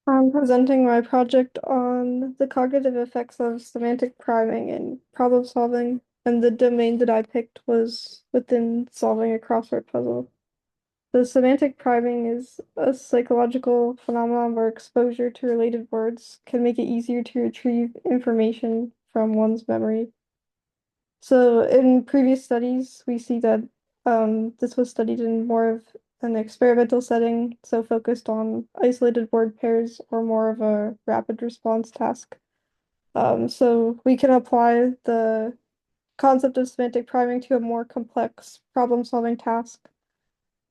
I'm presenting my project on the cognitive effects of semantic priming in problem solving, and the domain that I picked was within solving a crossword puzzle. The semantic priming is a psychological phenomenon where exposure to related words can make it easier to retrieve information from one's memory. So in previous studies, we see that this was studied in more of an experimental setting, so focused on isolated word pairs or more of a rapid response task. So we can apply the concept of semantic priming to a more complex problem-solving task.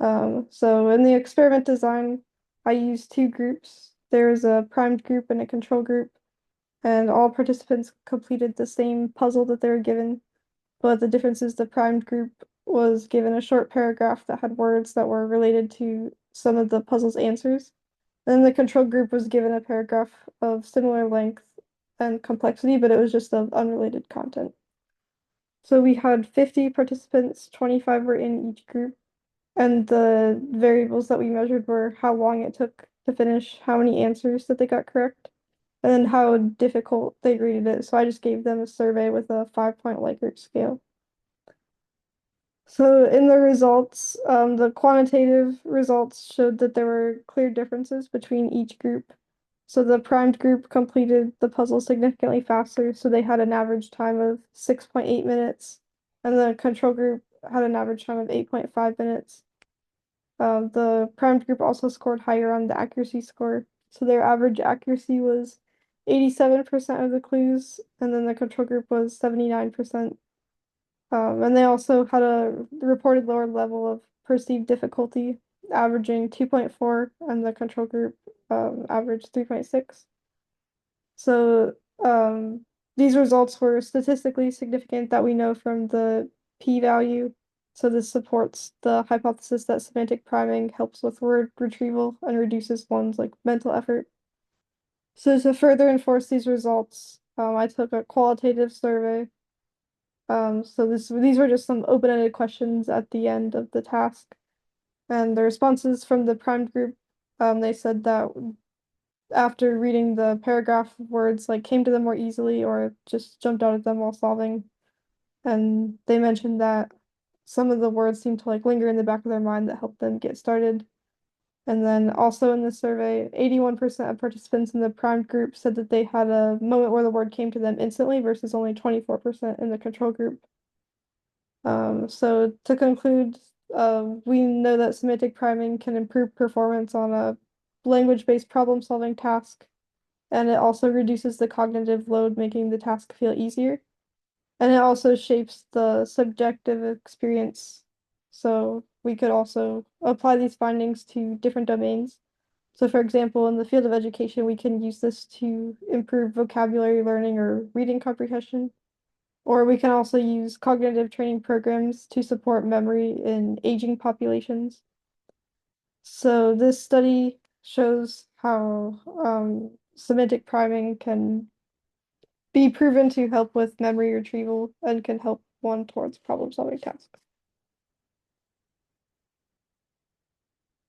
So in the experiment design, I used two groups. There's a primed group and a control group, and all participants completed the same puzzle that they were given. But the difference is the primed group was given a short paragraph that had words that were related to some of the puzzle's answers. And the control group was given a paragraph of similar length and complexity, but it was just of unrelated content. So we had 50 participants, 25 were in each group, and the variables that we measured were how long it took to finish, how many answers that they got correct, and then how difficult they rated it. So I just gave them a survey with a 5-point Likert scale. So in the results, the quantitative results showed that there were clear differences between each group. So the primed group completed the puzzle significantly faster, so they had an average time of 6.8 minutes, and the control group had an average time of 8.5 minutes. The primed group also scored higher on the accuracy score, so their average accuracy was 87% of the clues, and then the control group was 79%. And they also had a reported lower level of perceived difficulty, averaging 2.4, and the control group averaged 3.6. So these results were statistically significant that we know from the p-value. So this supports the hypothesis that semantic priming helps with word retrieval and reduces one's mental effort. So to further enforce these results, I took a qualitative survey. So these were just some open-ended questions at the end of the task. And the responses from the primed group, they said that after reading the paragraph, words came to them more easily or just jumped out at them while solving. And they mentioned that some of the words seemed to linger in the back of their mind that helped them get started. And then also in the survey, 81% of participants in the primed group said that they had a moment where the word came to them instantly versus only 24% in the control group. So to conclude, we know that semantic priming can improve performance on a language-based problem-solving task, and it also reduces the cognitive load, making the task feel easier. And it also shapes the subjective experience. So we could also apply these findings to different domains. So for example, in the field of education, we can use this to improve vocabulary learning or reading comprehension. Or we can also use cognitive training programs to support memory in aging populations. So this study shows how semantic priming can be proven to help with memory retrieval and can help one towards problem-solving tasks.